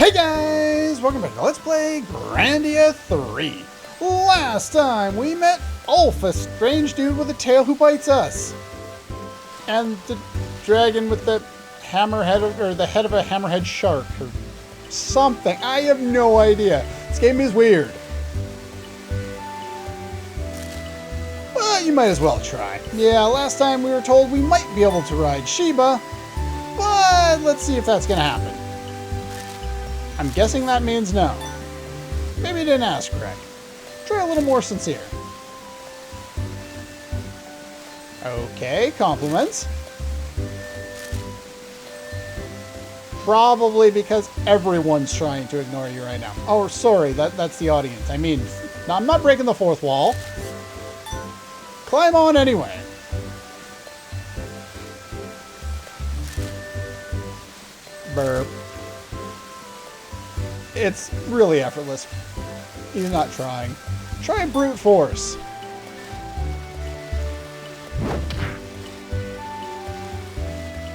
Hey guys! Welcome back to Let's Play Grandia 3. Last time we met Ulf, a strange dude with a tail who bites us. And the dragon with the hammerhead, or the head of a hammerhead shark, or something. I have no idea. This game is weird. But you might as well try. Yeah, last time we were told we might be able to ride Sheba, but let's see if that's gonna happen. I'm guessing that means no. Maybe you didn't ask correct. Try a little more sincere. Okay, compliments. Probably because everyone's trying to ignore you right now. Oh, sorry, that's the audience. I mean, I'm not breaking the fourth wall. Climb on anyway. Burp. It's really effortless. He's not trying. Try brute force.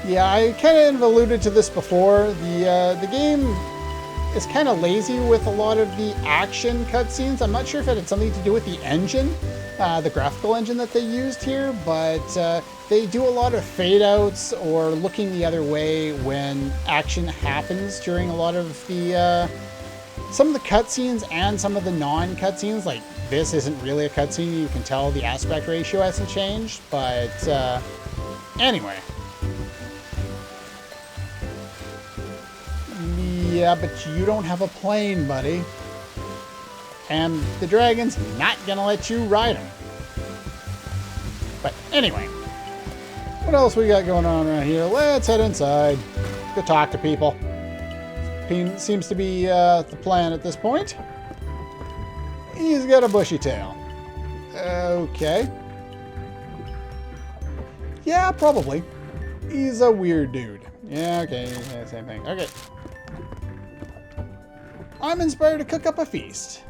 Yeah, I kind of alluded to this before. The game is kind of lazy with a lot of the action cutscenes. I'm not sure if it had something to do with the engine, the graphical engine that they used here, but they do a lot of fade outs or looking the other way when action happens during a lot of the some of the cutscenes and some of the non-cutscenes. Like this isn't really a cutscene. You can tell the aspect ratio hasn't changed, but anyway. Yeah, but you don't have a plane, buddy. And the dragon's not gonna let you ride him. But anyway, what else we got going on around here? Let's head inside. Go talk to people. Seems to be the plan at this point. He's got a bushy tail. Okay. Yeah, probably. He's a weird dude. Yeah, okay, yeah, same thing. Okay. I'm inspired to cook up a feast.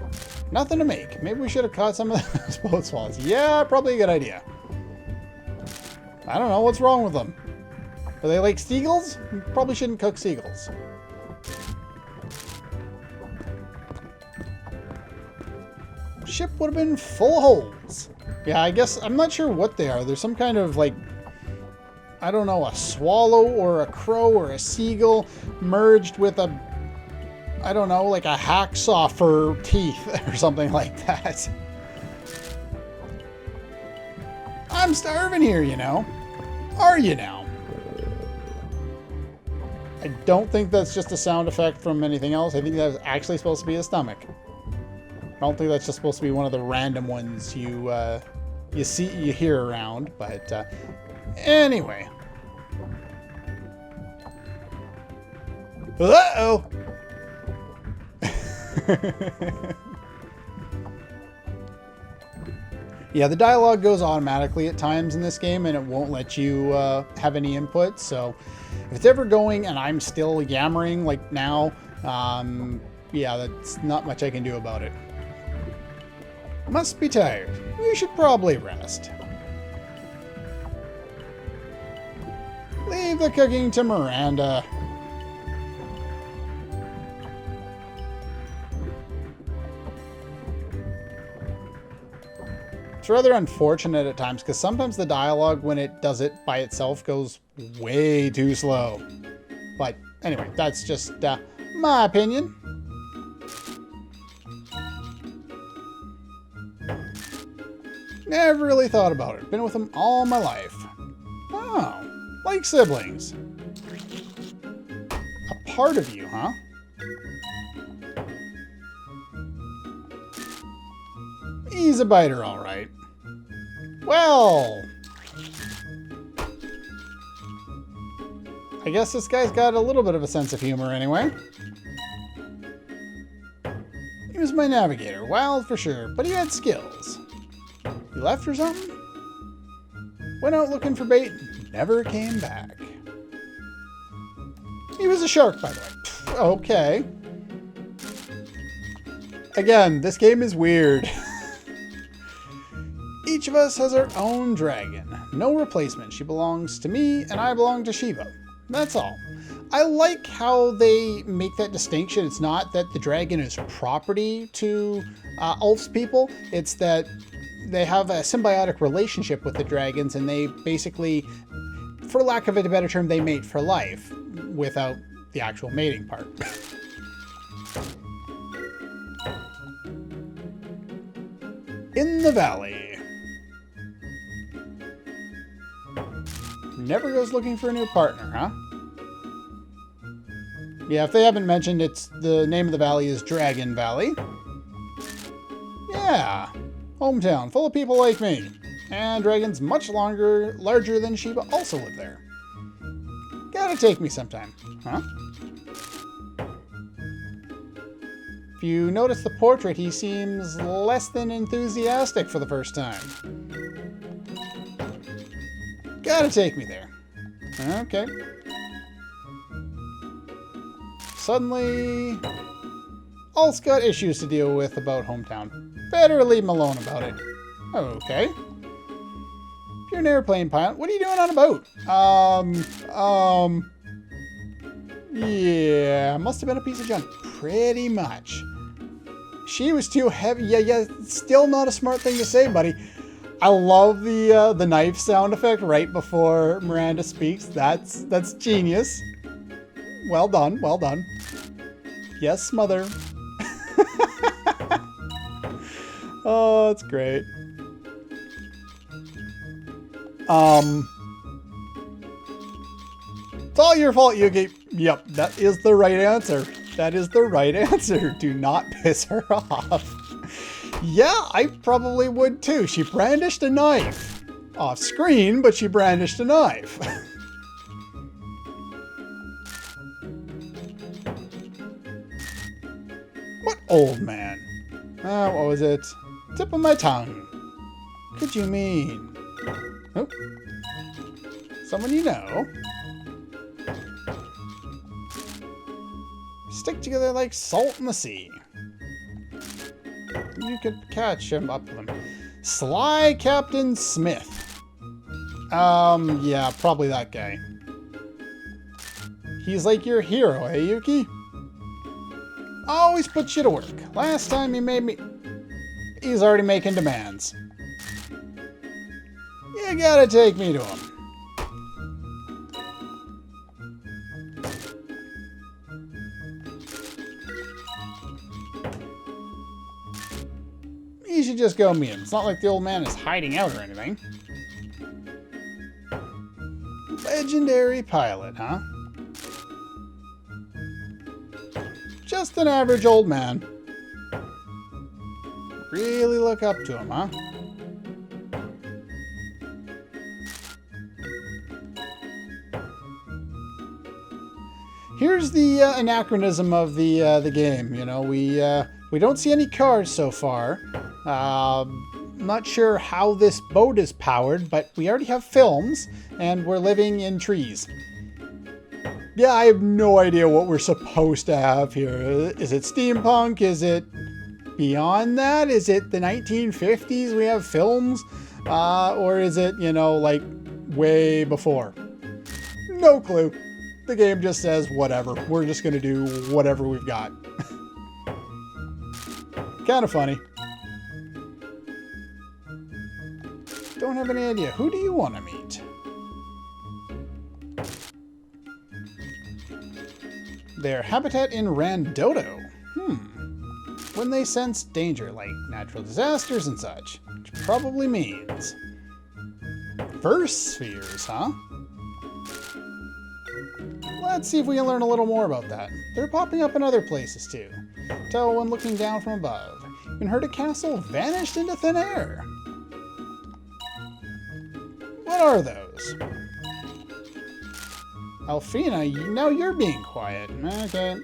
Nothing to make. Maybe we should have caught some of those boat swallows. Yeah, probably a good idea. I don't know, what's wrong with them? Are they like seagulls? You probably shouldn't cook seagulls. Ship would have been full of holes. Yeah, I guess, I'm not sure what they are. There's some kind of like, I don't know, a swallow or a crow or a seagull merged with a, I don't know, like a hacksaw for teeth or something like that. I'm starving here, you know. Are you now? I don't think that's just a sound effect from anything else. I think that was actually supposed to be a stomach. I don't think that's just supposed to be one of the random ones you hear around, but anyway. Uh-oh! Yeah, the dialogue goes automatically at times in this game, and it won't let you have any input. So if it's ever going and I'm still yammering like now, yeah, that's not much I can do about it. Must be tired. You should probably rest. Leave the cooking to Miranda. It's rather unfortunate at times, because sometimes the dialogue, when it does it by itself, goes way too slow. But anyway, that's just my opinion. Never really thought about it. Been with them all my life. Oh, like siblings. A part of you, huh? He's a biter, all right. Well, I guess this guy's got a little bit of a sense of humor anyway. He was my navigator, wild for sure, but he had skills. He left or something? Went out looking for bait, never came back. He was a shark, by the way. Okay. Again, this game is weird. Each of us has our own dragon. No replacement. She belongs to me, and I belong to Sheba. That's all. I like how they make that distinction. It's not that the dragon is property to Ulf's people. It's that they have a symbiotic relationship with the dragons, and they basically, for lack of a better term, they mate for life without the actual mating part. In the valley. Never goes looking for a new partner, huh? Yeah, if they haven't mentioned, it's the name of the valley is Dragon Valley. Yeah, hometown full of people like me. And dragons much larger than Sheba also live there. Gotta take me sometime, huh? If you notice the portrait, he seems less than enthusiastic for the first time. Gotta take me there. Okay. Suddenly, Alt's got issues to deal with about hometown. Better leave him alone about it. Okay. If you're an airplane pilot, what are you doing on a boat? Yeah, must have been a piece of junk. Pretty much. She was too heavy. Yeah, still not a smart thing to say, buddy. I love the knife sound effect right before Miranda speaks. That's genius. Well done, well done. Yes, mother. Oh, it's great. It's all your fault, Yuki. Yep, that is the right answer. That is the right answer. Do not piss her off. Yeah, I probably would too. She brandished a knife. Off screen, but she brandished a knife. What old man? What was it? Tip of my tongue. Could you mean? Oh. Someone you know. Stick together like salt in the sea. You could catch him up with him. Sly Captain Smith. Yeah, probably that guy. He's like your hero, eh, Yuki? Always puts you to work. Last time he made me... He's already making demands. You gotta take me to him. You should just go meet him. It's not like the old man is hiding out or anything. Legendary pilot, huh? Just an average old man. Really look up to him, huh? Here's the anachronism of the game. You know, we don't see any cars so far. Not sure how this boat is powered, but we already have films, and we're living in trees. Yeah, I have no idea what we're supposed to have here. Is it steampunk? Is it beyond that? Is it the 1950s? We have films? Or is it, you know, like way before? No clue. The game just says whatever. We're just going to do whatever we've got. Kind of funny. Don't have any idea. Who do you want to meet? Their habitat in Rando-to. When they sense danger, like natural disasters and such. Which probably means... verse spheres, huh? Let's see if we can learn a little more about that. They're popping up in other places too. Tell when looking down from above. Even heard a castle vanished into thin air. What are those? Alfina, now you're being quiet. Okay.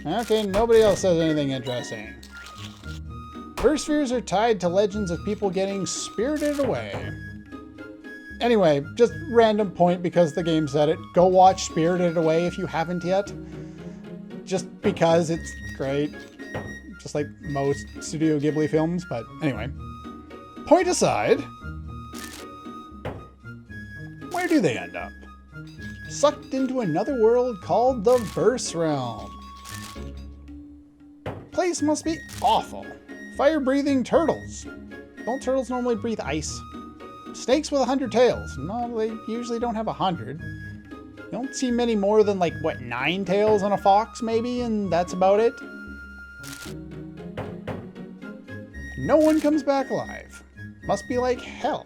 Okay, nobody else says anything interesting. Verse spheres are tied to legends of people getting spirited away. Anyway, just random point because the game said it. Go watch Spirited Away if you haven't yet. Just because it's great. Just like most Studio Ghibli films, but anyway. Point aside. Where do they end up? sucked into another world called the Verse Realm. Place must be awful. Fire-breathing turtles. Don't turtles normally breathe ice? Snakes with 100 tails. No, they usually don't have 100. You don't see many more than, like, what, 9 tails on a fox, maybe? And that's about it? No one comes back alive. Must be like hell.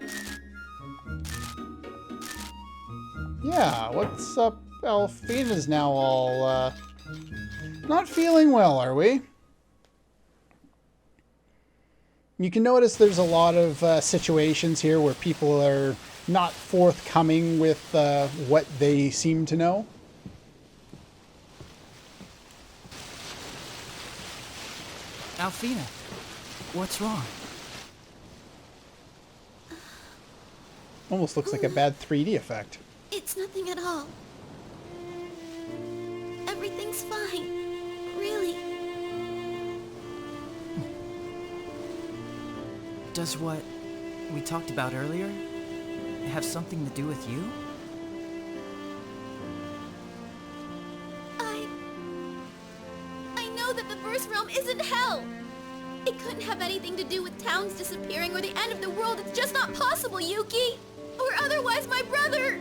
Yeah, what's up? Alfina's now all, not feeling well, are we? You can notice there's a lot of situations here where people are not forthcoming with what they seem to know. Alfina, what's wrong? Almost looks like a bad 3D effect. It's nothing at all. Everything's fine. Really. Does what we talked about earlier have something to do with you? I know that the Verse Realm isn't hell. It couldn't have anything to do with towns disappearing or the end of the world. It's just not possible, Yuki. Or otherwise my brother.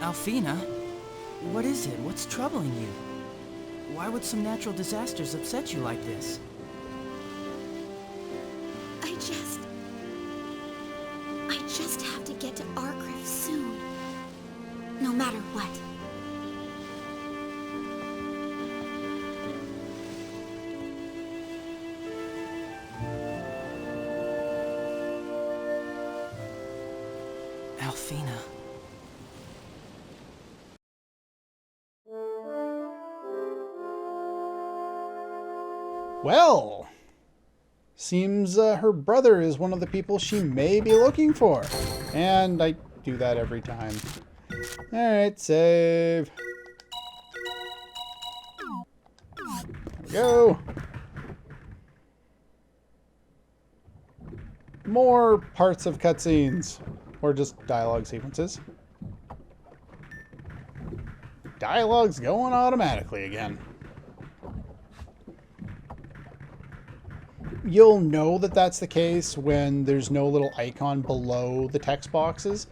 Alfina, what is it? What's troubling you? Why would some natural disasters upset you like this? I just have to get to Arcriff soon. No matter what. Alfina. Well, seems her brother is one of the people she may be looking for. And I do that every time. Alright, save. There we go. More parts of cutscenes. Or just dialogue sequences. Dialogue's going automatically again. You'll know that that's the case when there's no little icon below the text boxes.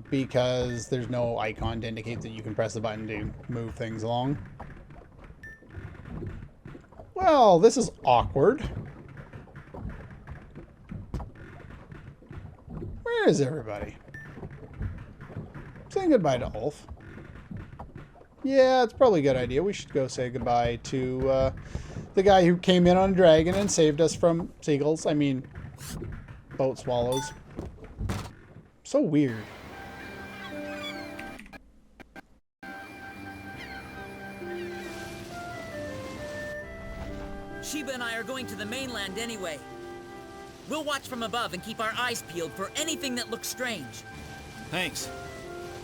Because there's no icon to indicate that you can press the button to move things along. Well, this is awkward. Where is everybody? Saying goodbye to Ulf. Yeah, it's probably a good idea. We should go say goodbye to the guy who came in on a dragon and saved us from seagulls. I mean, boat swallows. So weird. Sheba and I are going to the mainland anyway. We'll watch from above and keep our eyes peeled for anything that looks strange. Thanks.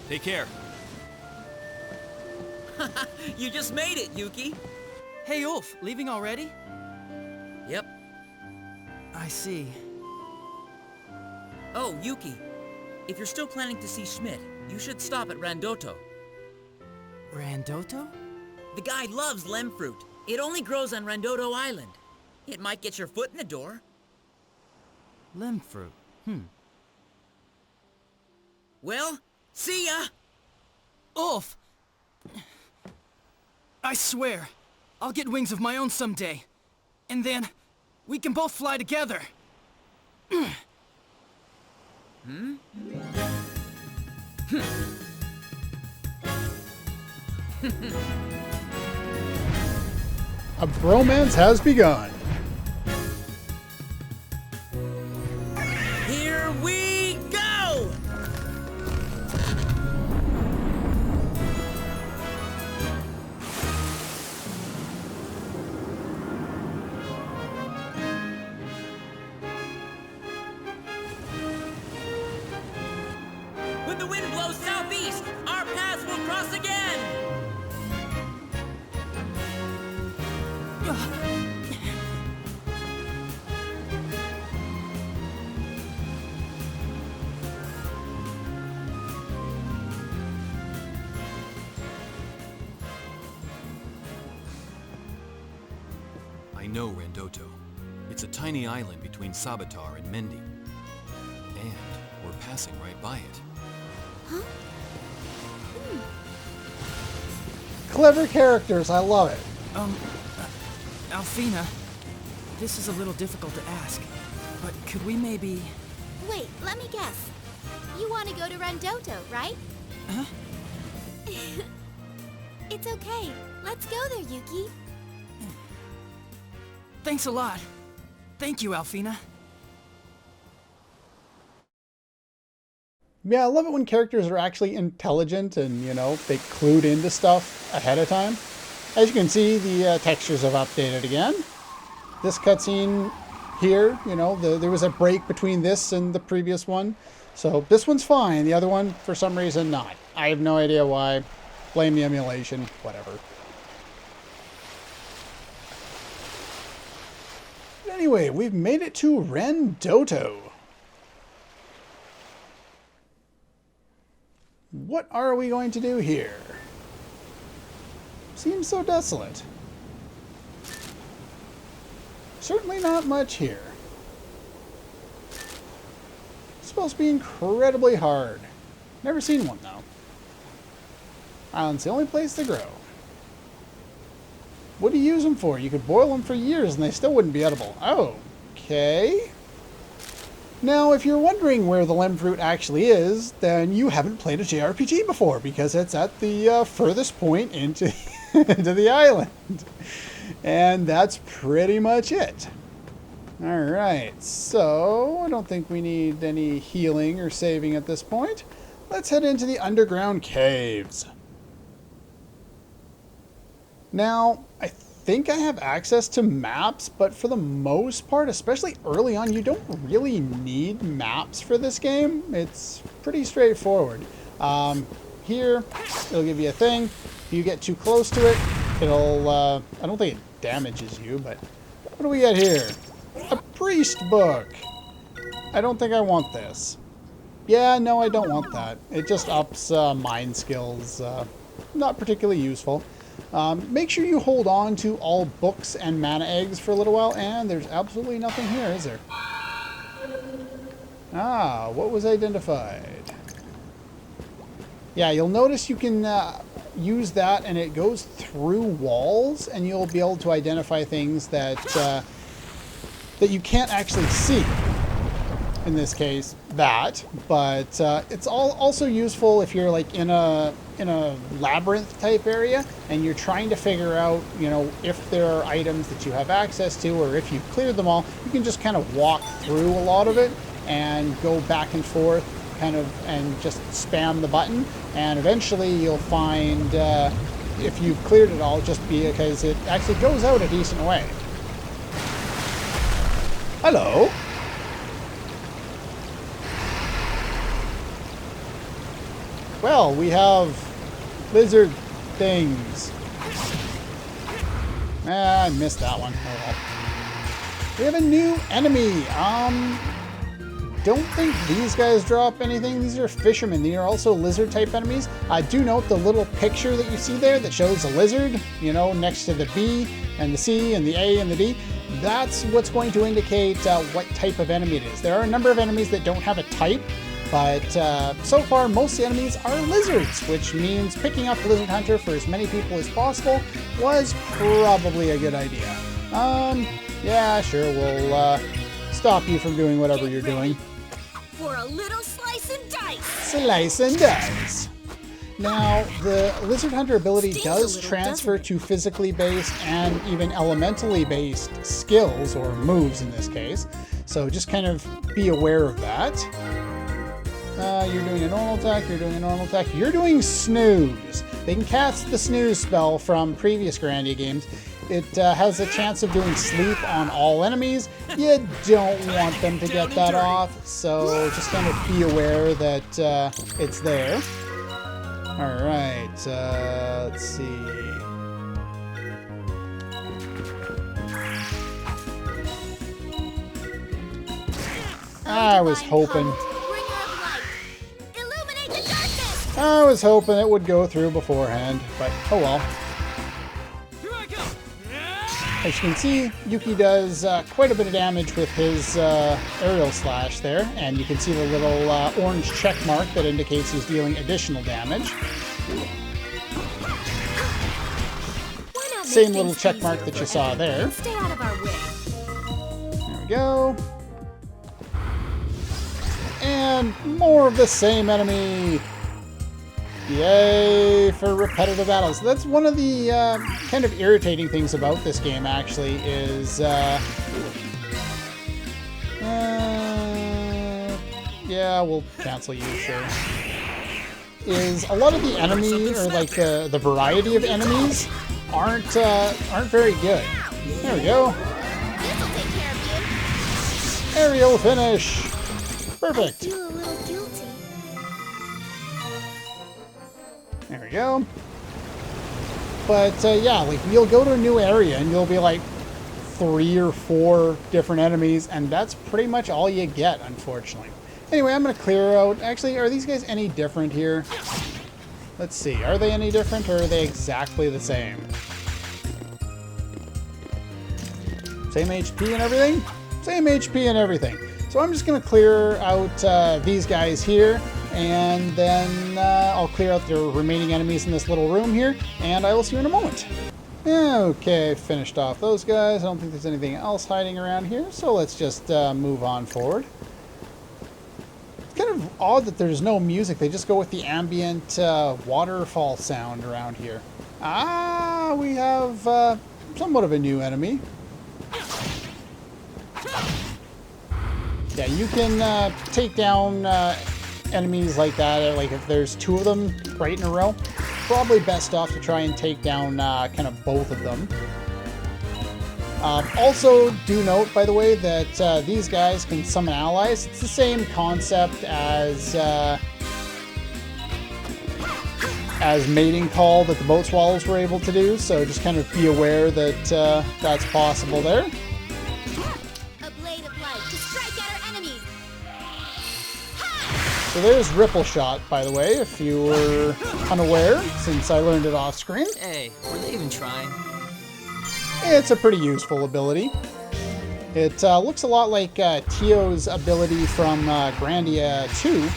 Take care. You just made it, Yuki. Hey, Ulf, leaving already? Yep. I see. Oh, Yuki. If you're still planning to see Schmidt, you should stop at Rando-to. Rando-to? The guy loves lem fruit. It only grows on Rando-to Island. It might get your foot in the door. Lem fruit. Well, see ya! Ulf! I swear, I'll get wings of my own someday. And then, we can both fly together. A bromance has begun. Here we go! When the wind blows southeast, our paths will cross again! know Rando-to. It's a tiny island between Saboteur and Mendi. And we're passing right by it. Clever characters, I love it. Alfina, this is a little difficult to ask, but could we maybe... Wait, let me guess. You want to go to Rando-to, right? Huh? It's okay. Let's go there, Yuki. Thanks a lot. Thank you, Alfina. Yeah, I love it when characters are actually intelligent and, you know, they clued into stuff ahead of time. As you can see, the textures have updated again. This cutscene here, you know, there was a break between this and the previous one. So this one's fine. The other one, for some reason, not. I have no idea why. Blame the emulation. Whatever. But anyway, we've made it to Rando-to. What are we going to do here? Seems so desolate. Certainly not much here. It's supposed to be incredibly hard. Never seen one though. Island's the only place to grow. What do you use them for? You could boil them for years and they still wouldn't be edible. Oh, okay. Now, if you're wondering where the lem fruit actually is, then you haven't played a JRPG before, because it's at the furthest point into, into the island. And that's pretty much it. Alright, so I don't think we need any healing or saving at this point. Let's head into the underground caves. Now, I think I have access to maps, but for the most part, especially early on, you don't really need maps for this game. It's pretty straightforward. Here, it'll give you a thing. If you get too close to it, it'll, I don't think it damages you, but what do we get here? A priest book. I don't think I want this. Yeah, no, I don't want that. It just ups mind skills. Not particularly useful. Make sure you hold on to all books and mana eggs for a little while, and there's absolutely nothing here, is there? Ah, what was identified? Yeah, you'll notice you can use that and it goes through walls, and you'll be able to identify things that that you can't actually see. In this case, that, but it's also useful if you're like in a labyrinth type area and you're trying to figure out, you know, if there are items that you have access to, or if you've cleared them all. You can just kind of walk through a lot of it and go back and forth, kind of, and just spam the button, and eventually you'll find if you've cleared it all, just because it actually goes out a decent way. Hello. Well, we have lizard things. I missed that one. Oh, well. We have a new enemy. Don't think these guys drop anything. These are fishermen. They are also lizard type enemies. Do note the little picture that you see there that shows a lizard, you know, next to the B and the C and the A and the D. That's what's going to indicate what type of enemy it is. There are a number of enemies that don't have a type, but so far most of the enemies are lizards, which means picking up Lizard Hunter for as many people as possible was probably a good idea. Yeah, sure, we'll stop you from doing whatever you're doing. For a little slice and dice. Slice and dice. Now, the Lizard Hunter ability does transfer to physically based and even elementally based skills, or moves in this case, so just kind of be aware of that. You're doing a normal attack, you're doing a normal attack, you're doing snooze. They can cast the snooze spell from previous Grandia games. It has a chance of doing sleep on all enemies. You don't want them to get that off, so just kind of be aware that it's there. Alright, let's see. I was hoping it would go through beforehand, but oh well. Here I go. As you can see, Yuki does quite a bit of damage with his aerial slash there, and you can see the little orange check mark that indicates he's dealing additional damage. Same little check mark that you saw there. Stay out of our way. There we go. And more of the same enemy. Yay for repetitive battles. That's one of the kind of irritating things about this game, actually, is... yeah, we'll cancel you, sure. Is a lot of the enemy, or like the variety of enemies, aren't very good. There we go. This'll take care of you. Aerial finish. Perfect. I feel a little guilty. There we go. But yeah, like you'll go to a new area and you'll be like 3 or 4 different enemies, and that's pretty much all you get, unfortunately. Anyway, I'm going to clear out. Actually, are these guys any different here? Let's see. Are they any different, or are they exactly the same? Same HP and everything? Same HP and everything. So I'm just going to clear out these guys here, and then I'll clear out the remaining enemies in this little room here, and I will see you in a moment. Okay, finished off those guys. I don't think there's anything else hiding around here, so let's just move on forward. It's kind of odd that there's no music. They just go with the ambient waterfall sound around here. Ah, we have somewhat of a new enemy. Yeah, you can take down enemies like that, like if there's 2 of them right in a row. Probably best off to try and take down kind of both of them. Also, do note, by the way, that these guys can summon allies. It's the same concept as mating call that the boat swallows were able to do, so just kind of be aware that that's possible there. So there's Ripple Shot, by the way, if you were unaware, since I learned it off screen. Hey, were they even trying? It's a pretty useful ability. It looks a lot like Tio's ability from Grandia 2,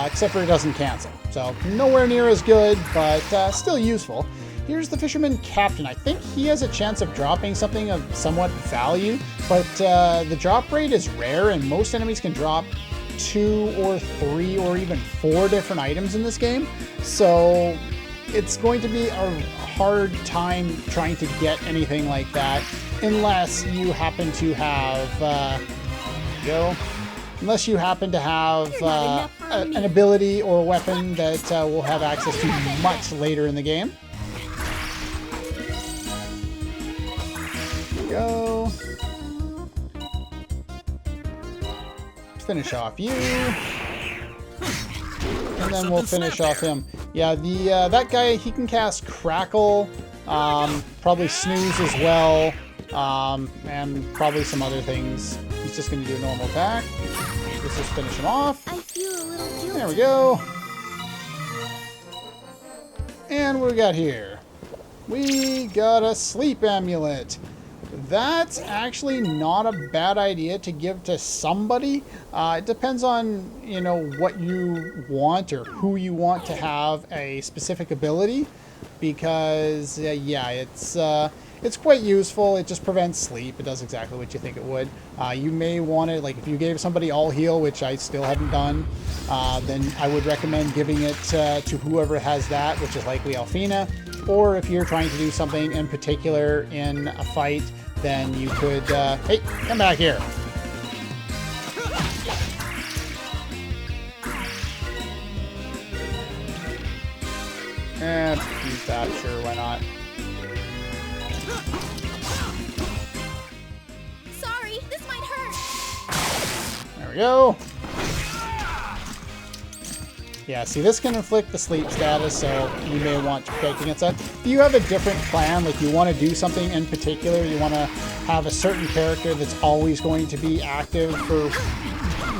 except for it doesn't cancel. So nowhere near as good, but still useful. Here's the Fisherman Captain. I think he has a chance of dropping something of somewhat value, but the drop rate is rare, and most enemies can drop 2 or 3 or even 4 different items in this game, so it's going to be a hard time trying to get anything like that unless you happen to have an ability or a weapon that we'll have access to much later in the game. There we go. Finish off you, and then we'll finish off him. Yeah, the that guy, he can cast Crackle, probably Snooze as well, and probably some other things. He's just going to do a normal attack. Let's just finish him off. I feel a little guilty. There we go. And what we got here? We got a sleep amulet. That's actually not a bad idea to give to somebody. It depends on, you know, what you want or who you want to have a specific ability, because yeah, it's quite useful. It just prevents sleep. It does exactly what you think it would. You may want it, like if you gave somebody all heal, which I still haven't done, then I would recommend giving it to whoever has that, which is likely Alfina. Or if you're trying to do something in particular in a fight, then you could, hey, come back here. Use that, sure, why not? Sorry, this might hurt. There we go. Yeah, see, this can inflict the sleep status, so you may want to protect against that. If you have a different plan, like you want to do something in particular, you want to have a certain character that's always going to be active for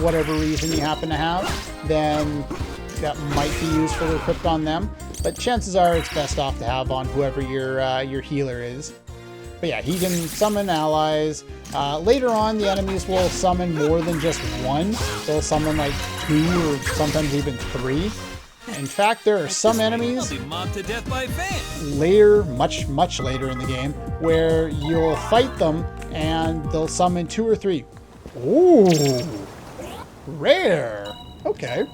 whatever reason you happen to have, then that might be useful to equip on them. But chances are it's best off to have on whoever your healer is. But yeah, he can summon allies. Later on, the enemies will summon more than just one. They'll summon like 2 or sometimes even 3. In fact, there are some enemies I'll be mobbed to death by fans. later, much later in the game, where you'll fight them and they'll summon 2 or 3. Ooh, rare. Okay,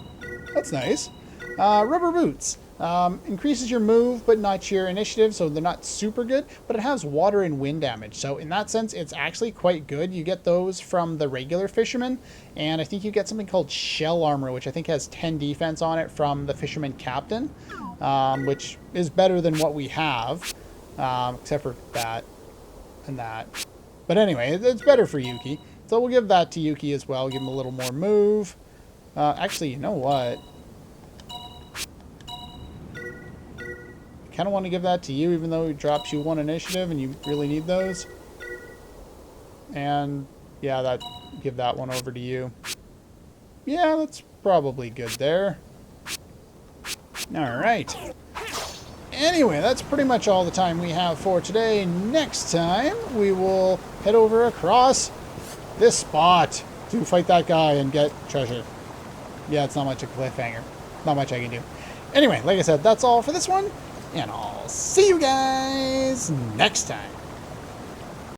that's nice. Rubber boots. Increases your move, but not your initiative, so they're not super good, but it has water and wind damage. So in that sense, it's actually quite good. You get those from the regular fisherman, and I think you get something called shell armor, which I think has 10 defense on it from the fisherman captain, which is better than what we have, except for that and that. But anyway, it's better for Yuki. So we'll give that to Yuki as well, give him a little more move. Actually, you know what? Kind of want to give that to you, even though it drops you 1 initiative and you really need those. And yeah, give that one over to you. Yeah, that's probably good there. All right. Anyway, that's pretty much all the time we have for today. Next time, we will head over across this spot to fight that guy and get treasure. Yeah, it's not much of a cliffhanger. Not much I can do. Anyway, like I said, that's all for this one. And I'll see you guys next time.